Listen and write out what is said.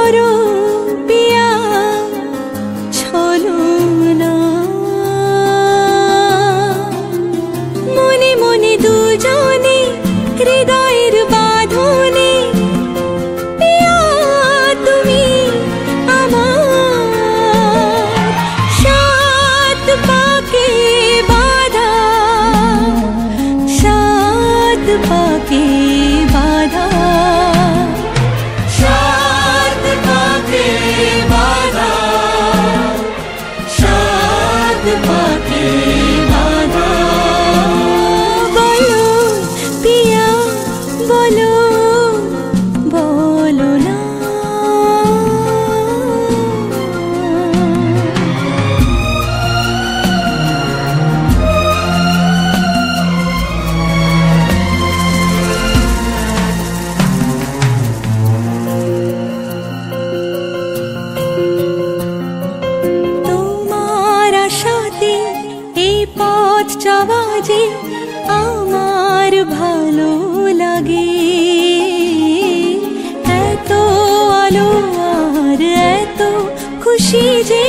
করো পিয়া ছলো না। মনে মনে দুজনে হৃদয়ের বাঁধনে পিয়া তুমি আমার। সাত পাকে বাঁধা, সাত পাকে বাঁধা, সাত পাকে বাঁধা, সাত পাকে বাঁধা। বলো পিয়া বলো, বলো না। তোমার আশাতে এই পথ চলা যে আমার ভালো লাগে। এত আলো আর এত খুশি যে